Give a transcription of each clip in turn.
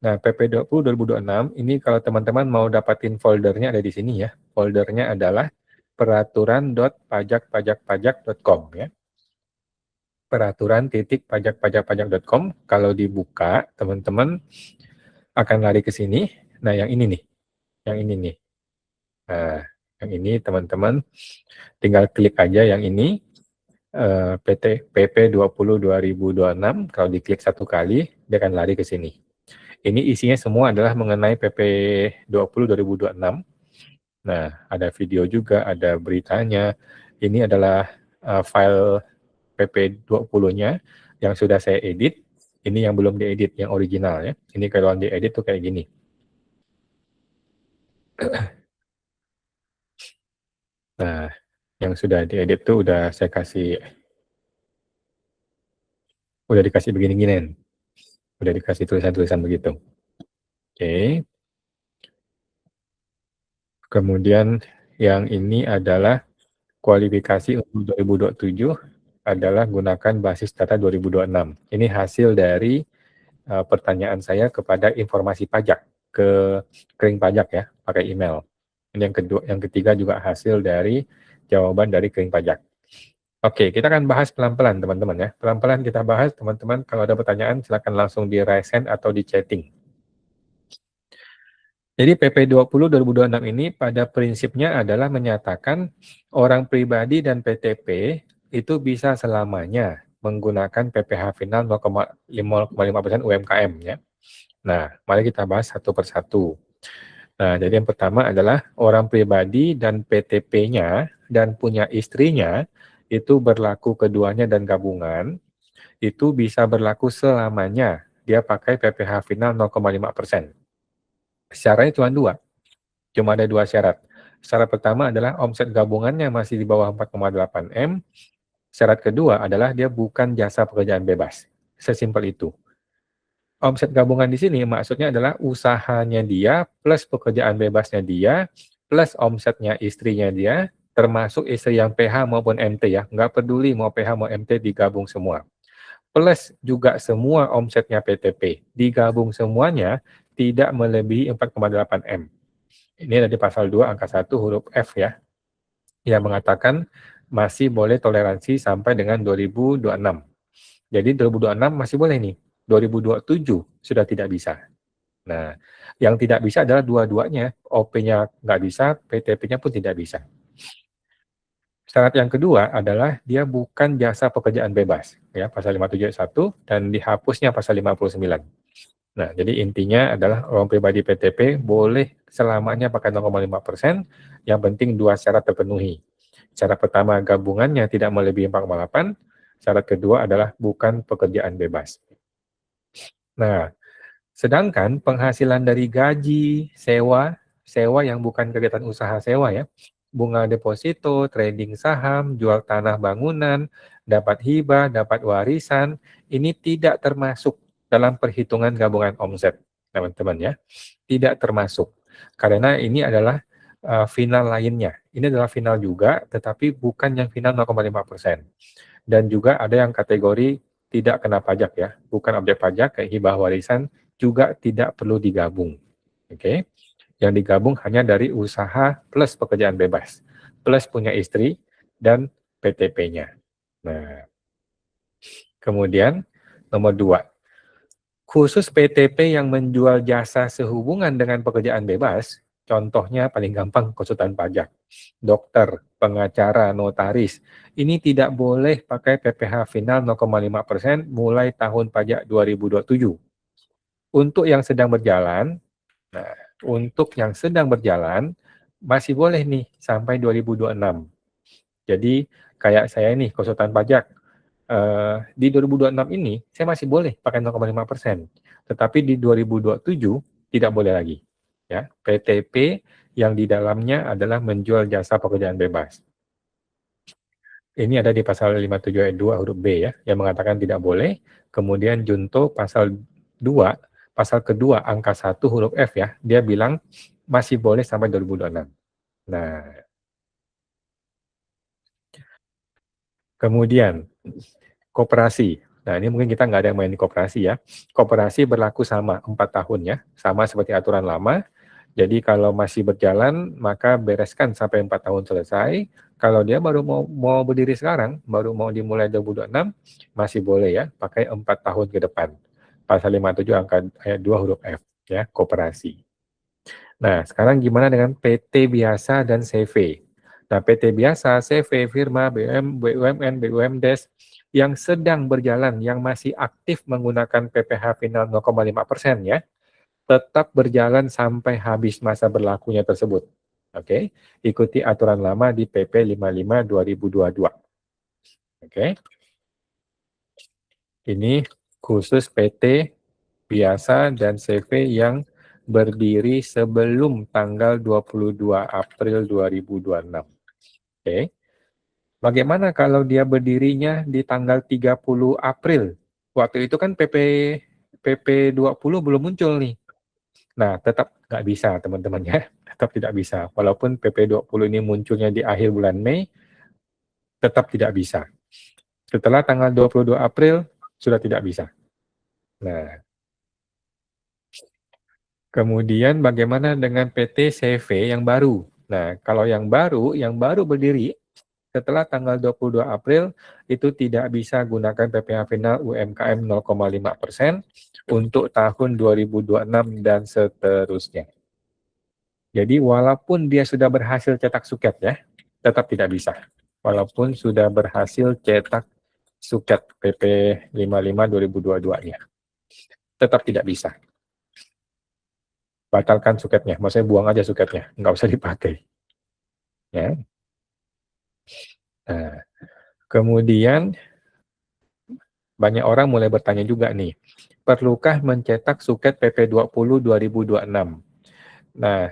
Nah, PP 20 2026 ini kalau teman-teman mau dapatin foldernya ada di sini ya. Foldernya adalah peraturan.pajakpajakpajak.com ya. Peraturan.pajakpajakpajak.com. Kalau dibuka, teman-teman akan lari ke sini. Nah, yang ini nih. Yang ini nih. Nah, yang ini teman-teman tinggal klik aja yang ini. PP 20 2026. Kalau diklik satu kali, dia akan lari ke sini. Ini isinya semua adalah mengenai PP 20 2026. Nah, ada video juga, ada beritanya. Ini adalah file PP 20-nya yang sudah saya edit. Ini yang belum diedit, yang original ya. Ini kalau diedit tuh kayak gini. Nah, yang sudah diedit tuh udah saya kasih, udah dikasih begini-ginian. Udah dikasih tulisan-tulisan begitu. Oke. Kemudian yang ini adalah kualifikasi untuk 2027 adalah gunakan basis data 2026. Ini hasil dari pertanyaan saya kepada informasi pajak ke kering pajak ya, pakai email. Ini yang kedua, yang ketiga juga hasil dari jawaban dari kering pajak. Oke, kita akan bahas pelan-pelan teman-teman ya. Pelan-pelan kita bahas teman-teman. Kalau ada pertanyaan silakan langsung di raise hand atau di chatting. Jadi PP 20 2026 ini pada prinsipnya adalah menyatakan orang pribadi dan PTP itu bisa selamanya menggunakan PPh final 0,5% UMKM ya. Nah, mari kita bahas satu persatu. Nah, jadi yang pertama adalah orang pribadi dan PTP-nya dan punya istrinya itu berlaku keduanya dan gabungan itu bisa berlaku selamanya dia pakai PPh final 0,5%. Syaratnya cuma ada dua syarat. Syarat pertama adalah omset gabungannya masih di bawah 4,8 M. Syarat kedua adalah dia bukan jasa pekerjaan bebas. Sesimpel itu. Omset gabungan di sini maksudnya adalah usahanya dia plus pekerjaan bebasnya dia plus omsetnya istrinya dia, termasuk istri yang PH maupun MT ya. Nggak peduli mau PH mau MT digabung semua. Plus juga semua omsetnya PTP. Digabung semuanya tidak melebihi 4,8 M. Ini ada di pasal 2 angka 1 huruf F ya, yang mengatakan masih boleh toleransi sampai dengan 2026. Jadi 2026 masih boleh nih, 2027 sudah tidak bisa. Nah, yang tidak bisa adalah dua-duanya, OP-nya nggak bisa, PTP-nya pun tidak bisa. Syarat yang kedua adalah dia bukan jasa pekerjaan bebas, ya pasal 57 ayat 1 dan dihapusnya pasal 59. Nah, jadi intinya adalah orang pribadi PTP boleh selamanya pakai 0,5%, yang penting dua syarat terpenuhi. Syarat pertama gabungannya tidak melebihi 4,8, syarat kedua adalah bukan pekerjaan bebas. Nah, sedangkan penghasilan dari gaji, sewa yang bukan kegiatan usaha sewa ya, bunga deposito, trading saham, jual tanah bangunan, dapat hibah, dapat warisan, ini tidak termasuk dalam perhitungan gabungan omset, teman-teman ya. Tidak termasuk. Karena ini adalah final lainnya. Ini adalah final juga, tetapi bukan yang final 0,5%. Dan juga ada yang kategori tidak kena pajak ya, bukan objek pajak kayak hibah warisan, juga tidak perlu digabung. Oke. Yang digabung hanya dari usaha plus pekerjaan bebas, plus punya istri dan PTP-nya. Nah, kemudian nomor 2, khusus PTP yang menjual jasa sehubungan dengan pekerjaan bebas, contohnya paling gampang konsultan pajak, dokter, pengacara, notaris, ini tidak boleh pakai PPh final 0,5% mulai tahun pajak 2027. Untuk yang sedang berjalan, nah, untuk yang sedang berjalan masih boleh nih sampai 2026. Jadi kayak saya nih konsultan pajak, di 2026 ini saya masih boleh pakai 0,5%, tetapi di 2027 tidak boleh lagi. Ya, PTP yang di dalamnya adalah menjual jasa pekerjaan bebas. Ini ada di pasal 57 ayat 2 huruf B ya, yang mengatakan tidak boleh. Kemudian junto pasal 2, pasal kedua angka 1 huruf F ya, dia bilang masih boleh sampai 2026. Nah, kemudian koperasi. Nah, ini mungkin kita nggak ada yang main di koperasi ya. Koperasi berlaku sama 4 tahun ya, sama seperti aturan lama. Jadi kalau masih berjalan, maka bereskan sampai 4 tahun selesai. Kalau dia baru mau berdiri sekarang, baru mau dimulai 2026, masih boleh ya, pakai 4 tahun ke depan. Pasal 57 angka ayat 2 huruf F ya, koperasi. Nah, sekarang gimana dengan PT biasa dan CV? Nah, PT biasa, CV, firma, BUMN, BUMDes yang sedang berjalan, yang masih aktif menggunakan PPh final 0,5% ya, tetap berjalan sampai habis masa berlakunya tersebut. Oke, ikuti aturan lama di PP 55 2022. Oke. Ini khusus PT biasa dan CV yang berdiri sebelum tanggal 22 April 2026. Oke. Bagaimana kalau dia berdirinya di tanggal 30 April? Waktu itu kan PP 20 belum muncul nih. Nah, tetap nggak bisa teman-teman ya, tetap tidak bisa. Walaupun PP 20 ini munculnya di akhir bulan Mei, tetap tidak bisa. Setelah tanggal 22 April, sudah tidak bisa. Nah, kemudian bagaimana dengan PT CV yang baru? Nah, kalau yang baru berdiri setelah tanggal 22 April, itu tidak bisa gunakan PPh final UMKM 0,5% untuk tahun 2026 dan seterusnya. Jadi walaupun dia sudah berhasil cetak suket ya, tetap tidak bisa. Walaupun sudah berhasil cetak suket PP 55 2022-nya, tetap tidak bisa. Batalkan suketnya, maksudnya buang aja suketnya, nggak usah dipakai. Ya. Nah, kemudian banyak orang mulai bertanya juga nih, perlukah mencetak suket PP 20 2026? Nah,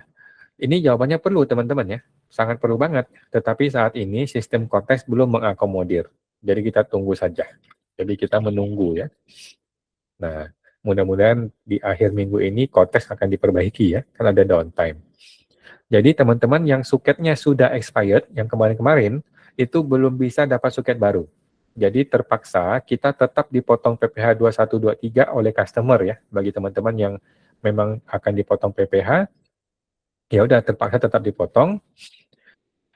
ini jawabannya perlu teman-teman ya, sangat perlu banget. Tetapi saat ini sistem kontes belum mengakomodir. Jadi kita tunggu saja. Jadi kita menunggu ya. Nah, mudah-mudahan di akhir minggu ini kontes akan diperbaiki ya, kan ada downtime. Jadi teman-teman yang suketnya sudah expired, yang kemarin-kemarin, itu belum bisa dapat suket baru. Jadi terpaksa kita tetap dipotong PPh 2123 oleh customer ya, bagi teman-teman yang memang akan dipotong PPh, ya udah terpaksa tetap dipotong.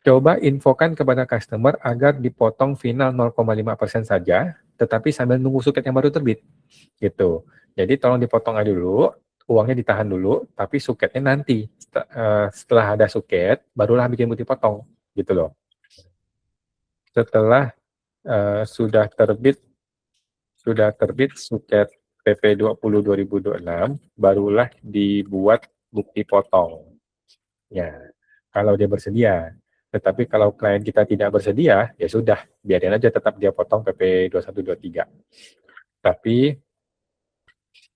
Coba infokan kepada customer agar dipotong final 0,5% saja, tetapi sambil nunggu suket yang baru terbit. Gitu. Jadi tolong dipotong aja dulu, uangnya ditahan dulu, tapi suketnya nanti. Setelah ada suket, barulah bikin bukti potong. Gitu loh. Setelah sudah terbit suket PP 20 2026, barulah dibuat bukti potong. Ya, kalau dia bersedia. Tetapi kalau klien kita tidak bersedia, ya sudah, biarin aja tetap dia potong PP 2123. Tapi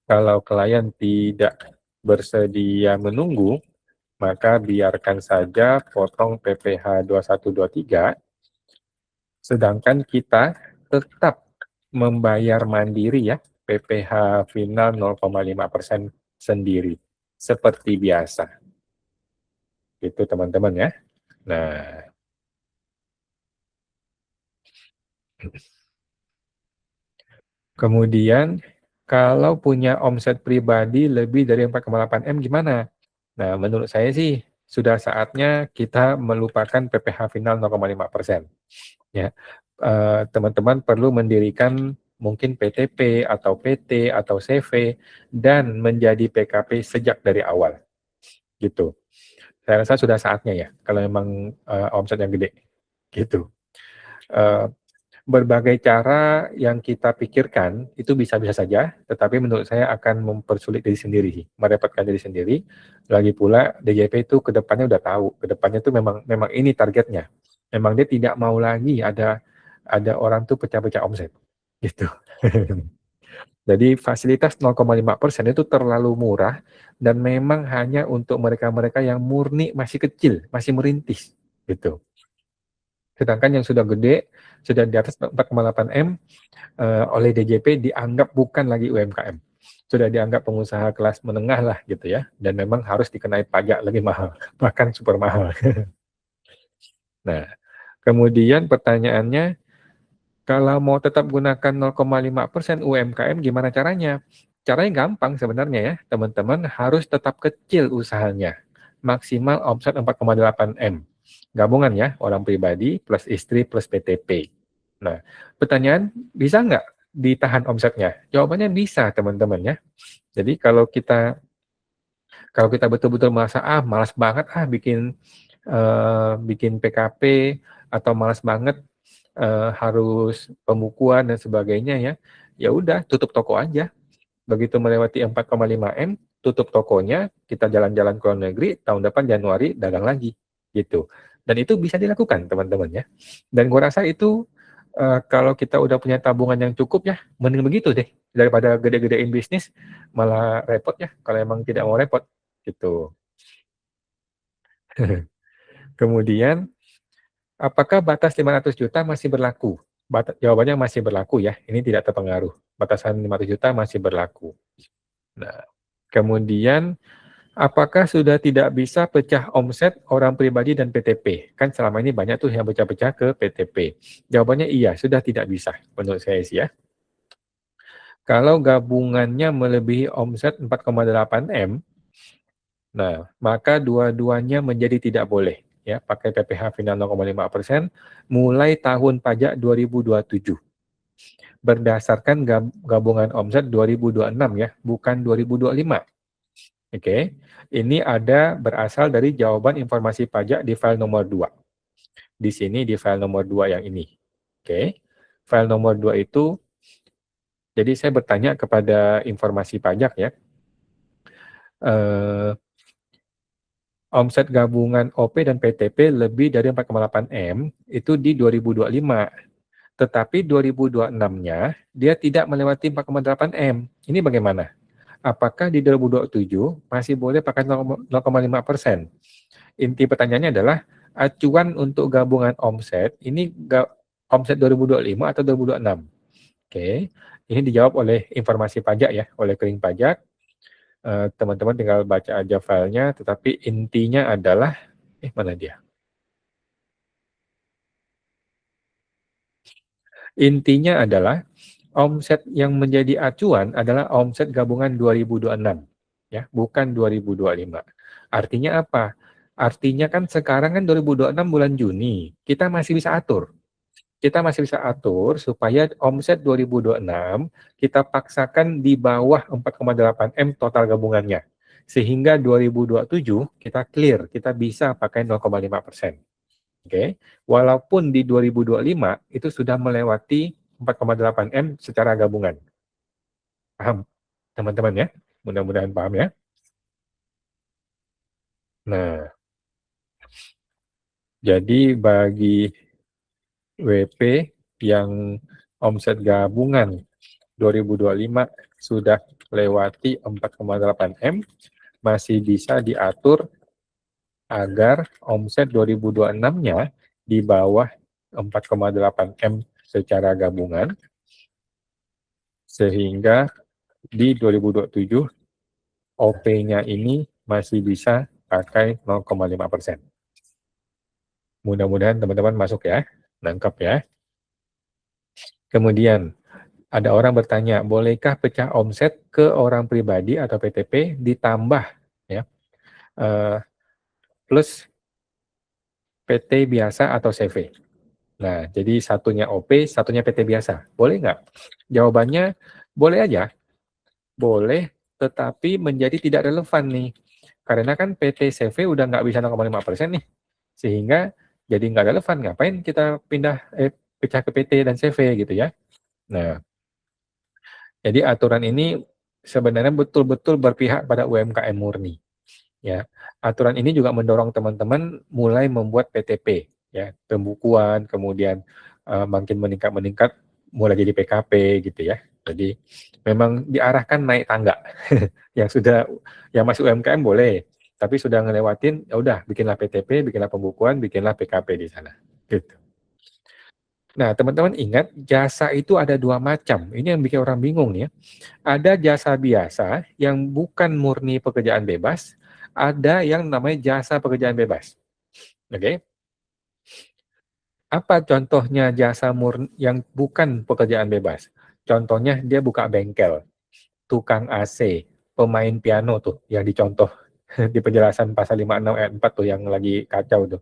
kalau klien tidak bersedia menunggu, maka biarkan saja potong PPh 2123, sedangkan kita tetap membayar mandiri ya, PPh final 0,5% sendiri, seperti biasa. Itu teman-teman ya. Nah, kemudian kalau punya omset pribadi lebih dari 4,8 M gimana? Nah, menurut saya sih sudah saatnya kita melupakan PPh final 0,5%. Ya, teman-teman perlu mendirikan mungkin PTP atau PT atau CV dan menjadi PKP sejak dari awal. Gitu. Saya rasa sudah saatnya ya, kalau memang omset yang gede. Gitu. Berbagai cara yang kita pikirkan itu bisa-bisa saja, tetapi menurut saya akan mempersulit diri sendiri, merepotkan diri sendiri. Lagi pula DJP itu ke depannya udah tahu, ke depannya itu memang ini targetnya. Memang dia tidak mau lagi ada orang tuh pecah-pecah omset, gitu. Jadi fasilitas 0,5% itu terlalu murah dan memang hanya untuk mereka-mereka yang murni masih kecil, masih merintis, gitu. Sedangkan yang sudah gede, sudah di atas 4,8 M, oleh DJP dianggap bukan lagi UMKM. Sudah dianggap pengusaha kelas menengah lah gitu ya, dan memang harus dikenai pajak lebih mahal, bahkan super mahal. Nah, kemudian pertanyaannya, Kalau mau tetap gunakan 0,5% UMKM gimana caranya? Caranya gampang sebenarnya ya, teman-teman harus tetap kecil usahanya. Maksimal omset 4,8 M. Gabungan ya, orang pribadi plus istri plus PTP. Nah, pertanyaan bisa nggak ditahan omsetnya? Jawabannya bisa teman-teman ya. Jadi kalau kita betul-betul merasa malas banget bikin PKP atau malas banget harus pembukuan dan sebagainya ya, ya udah tutup toko aja. Begitu melewati 4,5 M, tutup tokonya, kita jalan-jalan ke luar negeri, tahun depan Januari dagang lagi, gitu. Dan itu bisa dilakukan teman-teman ya. Dan gue rasa itu kalau kita udah punya tabungan yang cukup ya, mending begitu deh daripada gede-gedein bisnis malah repot ya kalau emang tidak mau repot gitu. Kemudian apakah batas 500 juta masih berlaku? Jawabannya masih berlaku ya, ini tidak terpengaruh. Batasan 500 juta masih berlaku. Nah, kemudian apakah sudah tidak bisa pecah omset orang pribadi dan PTP? Kan selama ini banyak tuh yang pecah-pecah ke PTP. Jawabannya iya, sudah tidak bisa menurut saya sih ya. Kalau gabungannya melebihi omset 4,8 M, nah maka dua-duanya menjadi tidak boleh ya pakai PPh final 0,5% mulai tahun pajak 2027 berdasarkan gabungan omset 2026 ya, bukan 2025. Oke, ini ada berasal dari jawaban informasi pajak di file nomor 2. Di sini di file nomor 2 yang ini. Oke, file nomor 2 itu, jadi saya bertanya kepada informasi pajak ya, omset gabungan OP dan PTP lebih dari 4,8 M itu di 2025. Tetapi 2026-nya dia tidak melewati 4,8 M. Ini bagaimana? Apakah di 2027 masih boleh pakai 0,5%? Inti pertanyaannya adalah acuan untuk gabungan omset ini omset 2025 atau 2026? Oke, ini dijawab oleh informasi pajak ya, oleh kering pajak. Teman-teman tinggal baca aja filenya, tetapi intinya adalah, mana dia? Intinya adalah omset yang menjadi acuan adalah omset gabungan 2026, ya, bukan 2025. Artinya apa? Artinya kan sekarang kan 2026 bulan Juni, kita masih bisa atur. Kita masih bisa atur supaya omset 2026 kita paksakan di bawah 4,8 M total gabungannya. Sehingga 2027 kita clear, kita bisa pakai 0,5%. Oke, walaupun di 2025 itu sudah melewati 4,8 M secara gabungan. Paham, teman-teman ya? Mudah-mudahan paham ya. Nah, jadi bagi WP yang omset gabungan 2025 sudah lewati 4,8 M, masih bisa diatur agar omset 2026-nya di bawah 4,8 M secara gabungan, sehingga di 2027 OP-nya ini masih bisa pakai 0,5%. Mudah-mudahan teman-teman masuk ya, nangkep ya. Kemudian ada orang bertanya, bolehkah pecah omset ke orang pribadi atau PTP ditambah ya plus PT biasa atau CV? Nah, jadi satunya OP, satunya PT biasa. Boleh nggak? Jawabannya boleh aja. Boleh, tetapi menjadi tidak relevan nih. Karena kan PT CV udah nggak bisa 0,5% nih. Sehingga jadi nggak relevan. Ngapain kita pecah ke PT dan CV gitu ya. Nah, jadi aturan ini sebenarnya betul-betul berpihak pada UMKM murni. Ya, aturan ini juga mendorong teman-teman mulai membuat PTP, ya, pembukuan, kemudian makin meningkat, mulai jadi PKP gitu ya. Jadi memang diarahkan naik tangga. yang masih UMKM boleh, tapi sudah ngelewatin, ya udah bikinlah PTP, bikinlah pembukuan, bikinlah PKP di sana. Gitu. Nah, teman-teman ingat jasa itu ada dua macam. Ini yang bikin orang bingung nih ya. Ada jasa biasa yang bukan murni pekerjaan bebas, ada yang namanya jasa pekerjaan bebas. Oke. Apa contohnya jasa murni yang bukan pekerjaan bebas? Contohnya dia buka bengkel, tukang AC, pemain piano tuh yang dicontoh di penjelasan pasal 56 ayat 4 tuh yang lagi kacau tuh.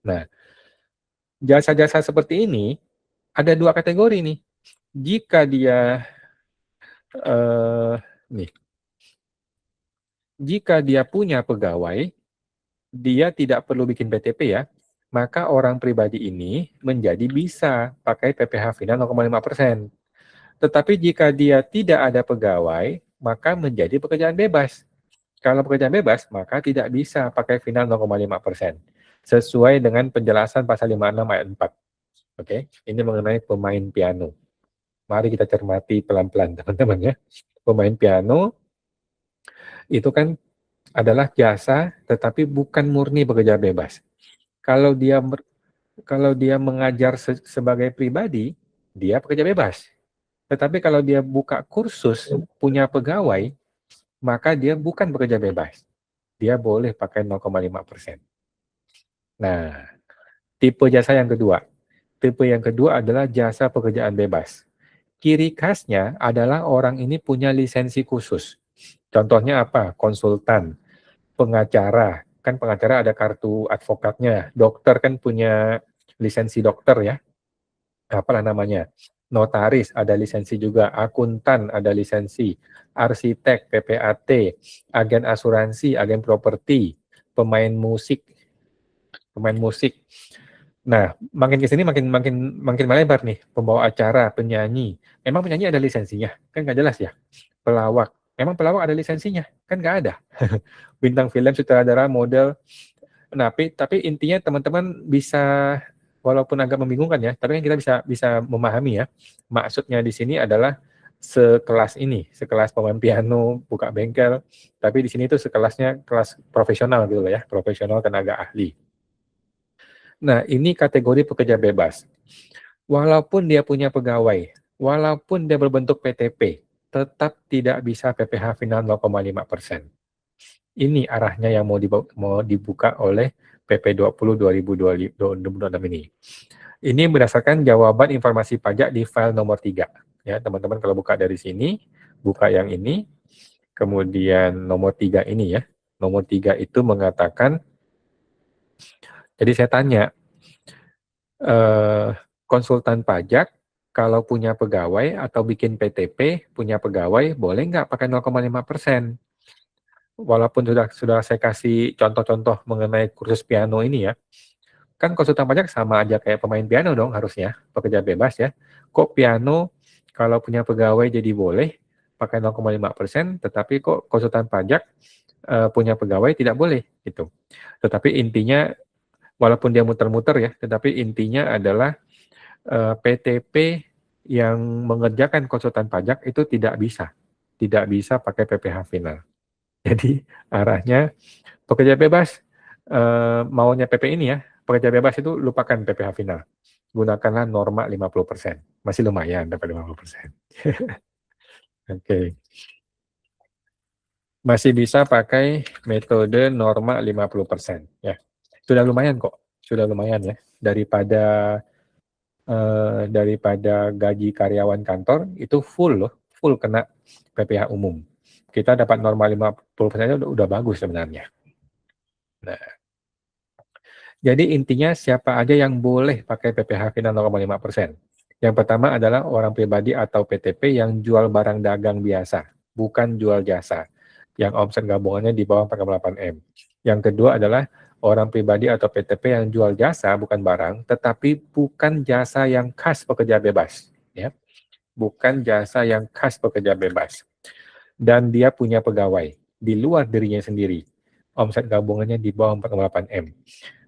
Nah, jasa-jasa seperti ini ada dua kategori nih. Jika dia nih, jika dia punya pegawai, dia tidak perlu bikin PTP ya, maka orang pribadi ini menjadi bisa pakai PPh final 0,5%. Tetapi jika dia tidak ada pegawai, maka menjadi pekerjaan bebas. Kalau pekerjaan bebas, maka tidak bisa pakai final 0,5%. Sesuai dengan penjelasan pasal 56 ayat 4. Oke, ini mengenai pemain piano. Mari kita cermati pelan-pelan teman-teman ya. Pemain piano itu kan adalah jasa tetapi bukan murni pekerja bebas. Kalau dia mengajar sebagai pribadi, dia pekerja bebas. Tetapi kalau dia buka kursus, punya pegawai, maka dia bukan pekerja bebas. Dia boleh pakai 0,5%. Nah, tipe jasa yang kedua. Tipe yang kedua adalah jasa pekerjaan bebas. Ciri khasnya adalah orang ini punya lisensi khusus. Contohnya apa? Konsultan, pengacara. Kan pengacara ada kartu advokatnya. Dokter kan punya lisensi dokter ya. Apalah namanya? Notaris ada lisensi juga, akuntan ada lisensi, arsitek, PPAT, agen asuransi, agen properti, pemain musik. Nah, makin ke sini makin melebar nih, pembawa acara, penyanyi. Memang penyanyi ada lisensinya? Kan nggak jelas ya. Pelawak. Memang pelawak ada lisensinya? Kan nggak ada. Bintang film, sutradara, model. Nah, tapi intinya teman-teman bisa, walaupun agak membingungkan ya, tapi kan kita bisa memahami ya. Maksudnya di sini adalah sekelas pemain piano, buka bengkel, tapi di sini itu sekelasnya kelas profesional gitu loh ya, profesional tenaga ahli. Nah, ini kategori pekerja bebas. Walaupun dia punya pegawai, walaupun dia berbentuk PTP, tetap tidak bisa PPh final 0,5%. Ini arahnya yang mau dibuka oleh PP 20 2026 ini. Ini berdasarkan jawaban informasi pajak di file nomor 3. Ya, teman-teman kalau buka dari sini, buka yang ini, kemudian nomor 3 ini ya. Nomor 3 itu mengatakan, jadi saya tanya, konsultan pajak kalau punya pegawai atau bikin PTP, punya pegawai, boleh nggak pakai 0,5%? Walaupun sudah saya kasih contoh-contoh mengenai kursus piano ini ya, kan konsultan pajak sama aja kayak pemain piano dong harusnya, pekerja bebas ya. Kok piano kalau punya pegawai jadi boleh pakai 0,5%, tetapi kok konsultan pajak punya pegawai tidak boleh gitu. Tetapi intinya, walaupun dia muter-muter ya, tetapi intinya adalah PTP yang mengerjakan konsultan pajak itu tidak bisa pakai PPh final. Jadi arahnya pekerja bebas, maunya PP ini ya, pekerja bebas itu lupakan PPh final. Gunakanlah norma 50%. Masih lumayan dapat 50%. Oke. Masih bisa pakai metode norma 50%. Ya. Sudah lumayan kok. Sudah lumayan ya. Daripada gaji karyawan kantor itu full kena PPh umum. Kita dapat norma 50% udah bagus sebenarnya. Nah, jadi intinya siapa aja yang boleh pakai PPh final 0,5%. Yang pertama adalah orang pribadi atau PTP yang jual barang dagang biasa, bukan jual jasa, yang omset gabungannya di bawah 48M. Yang kedua adalah orang pribadi atau PTP yang jual jasa, bukan barang, tetapi bukan jasa yang khas pekerja bebas. Ya. Bukan jasa yang khas pekerja bebas. Dan dia punya pegawai di luar dirinya sendiri. Omset gabungannya di bawah 48M.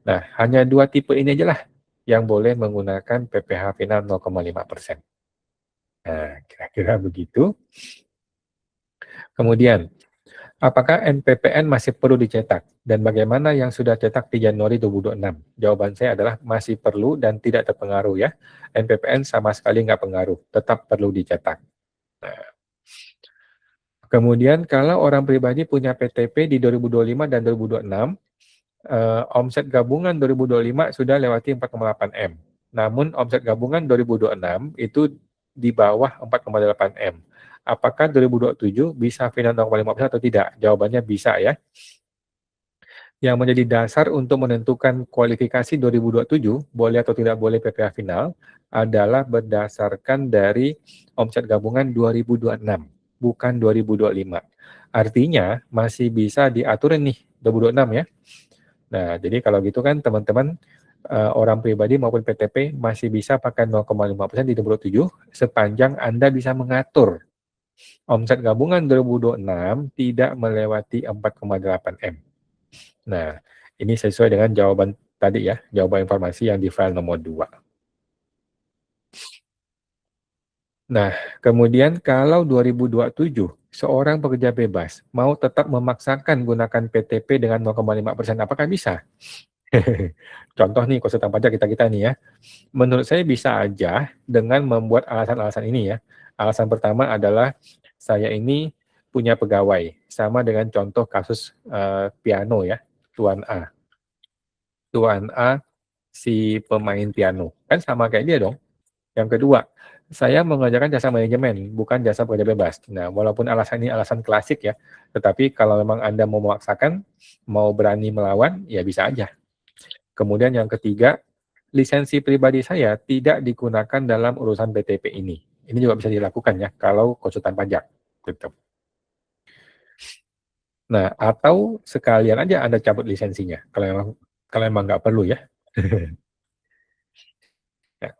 Nah, hanya dua tipe ini aja lah yang boleh menggunakan PPh final 0,5%. Nah, kira-kira begitu. Kemudian, apakah NPPN masih perlu dicetak? Dan bagaimana yang sudah cetak di Januari 2026? Jawaban saya adalah masih perlu dan tidak terpengaruh ya. NPPN sama sekali nggak pengaruh, tetap perlu dicetak. Nah, kemudian kalau orang pribadi punya PTP di 2025 dan 2026, omset gabungan 2025 sudah lewati 4,8M. Namun omset gabungan 2026 itu di bawah 4,8 M. Apakah 2027 bisa final 0,5% atau tidak? Jawabannya bisa ya. Yang menjadi dasar untuk menentukan kualifikasi 2027 boleh atau tidak boleh PPh final adalah berdasarkan dari omset gabungan 2026, bukan 2025. Artinya masih bisa diatur nih 2026 ya. Nah, jadi kalau gitu kan teman-teman orang pribadi maupun PTP masih bisa pakai 0,5% di 2027 sepanjang Anda bisa mengatur omset gabungan 2026 tidak melewati 4,8 M. Nah, ini sesuai dengan jawaban tadi ya, jawaban informasi yang di file nomor 2. Nah, kemudian kalau 2027 seorang pekerja bebas mau tetap memaksakan gunakan PTP dengan 0,5%, apakah bisa? Contoh nih konsultan pajak kita nih ya. Menurut saya bisa aja dengan membuat alasan-alasan ini ya. Alasan pertama adalah saya ini punya pegawai, sama dengan contoh kasus piano ya, Tuan A. Tuan A si pemain piano. Kan sama kayak dia dong. Yang kedua, saya mengerjakan jasa manajemen, bukan jasa pekerja bebas. Nah, walaupun alasan ini alasan klasik ya, tetapi kalau memang Anda mau memaksakan, mau berani melawan, ya bisa aja. Kemudian yang ketiga, lisensi pribadi saya tidak digunakan dalam urusan BTP ini. Ini juga bisa dilakukan ya, kalau konsultan pajak. Gitu. Nah, atau sekalian aja Anda cabut lisensinya, kalau memang nggak perlu ya. Ya.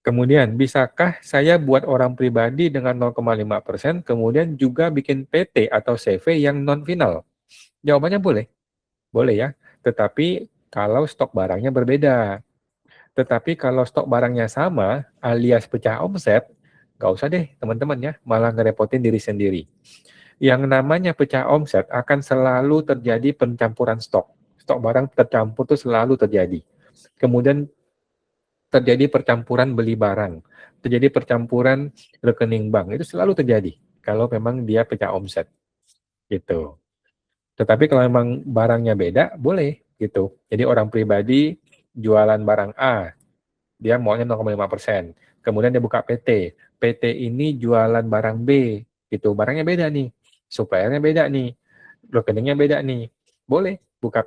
Kemudian, bisakah saya buat orang pribadi dengan 0,5%, kemudian juga bikin PT atau CV yang non-final? Jawabannya boleh. Boleh ya. Tetapi kalau stok barangnya berbeda. Tetapi kalau stok barangnya sama, alias pecah omset, nggak usah deh teman-teman ya, malah ngerepotin diri sendiri. Yang namanya pecah omset akan selalu terjadi pencampuran stok. Stok barang tercampur itu selalu terjadi. Kemudian terjadi percampuran beli barang, terjadi percampuran rekening bank, itu selalu terjadi kalau memang dia pecah omset gitu. Tetapi kalau memang barangnya beda, boleh gitu. Jadi orang pribadi jualan barang A, dia maunya 0,5%. Kemudian dia buka PT. PT ini jualan barang B, gitu. Barangnya beda nih, suppliernya beda nih, rekeningnya beda nih. Boleh buka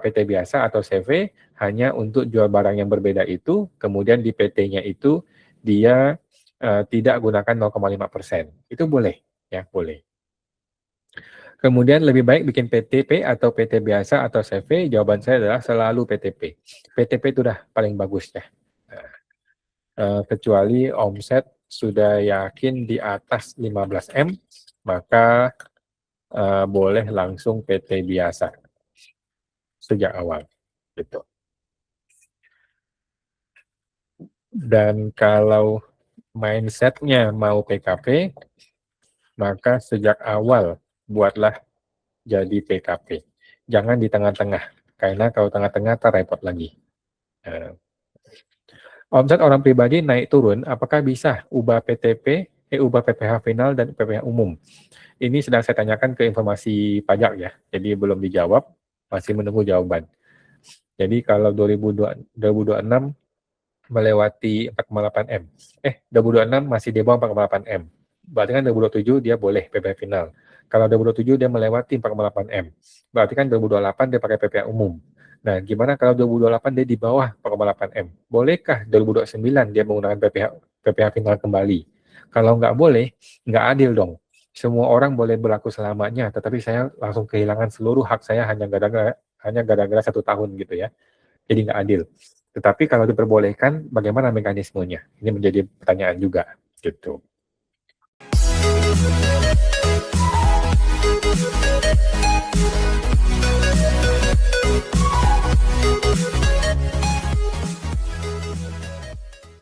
PT biasa atau CV hanya untuk jual barang yang berbeda itu, kemudian di PT-nya itu dia tidak gunakan 0,5%. Itu boleh, ya boleh. Kemudian lebih baik bikin PTP atau PT biasa atau CV, jawaban saya adalah selalu PTP. PTP itu udah paling bagus ya. Kecuali omset sudah yakin di atas 15 M, maka boleh langsung PT biasa sejak awal. Gitu. Dan kalau mindsetnya mau PKP, maka sejak awal buatlah jadi PKP. Jangan di tengah-tengah, karena kalau tengah-tengah repot lagi. Omset orang pribadi naik turun, apakah bisa ubah PTP, ubah PPh final dan PPh umum? Ini sedang saya tanyakan ke informasi pajak ya, jadi belum dijawab, masih menunggu jawaban. Jadi kalau 2026 melewati 4,8 M. 2026 masih di bawah 4,8 M. Berarti kan 2027 dia boleh PPh final. Kalau 2027 dia melewati 4,8 M. Berarti kan 2028 dia pakai PPh umum. Nah, gimana kalau 2028 dia di bawah 4,8 M? Bolehkah 2029 dia menggunakan PPh final kembali? Kalau nggak boleh, nggak adil dong. Semua orang boleh berlaku selamanya, tetapi saya langsung kehilangan seluruh hak saya hanya gara-gara 1 tahun gitu ya. Jadi nggak adil. Tetapi kalau diperbolehkan, bagaimana mekanismenya? Ini menjadi pertanyaan juga, gitu.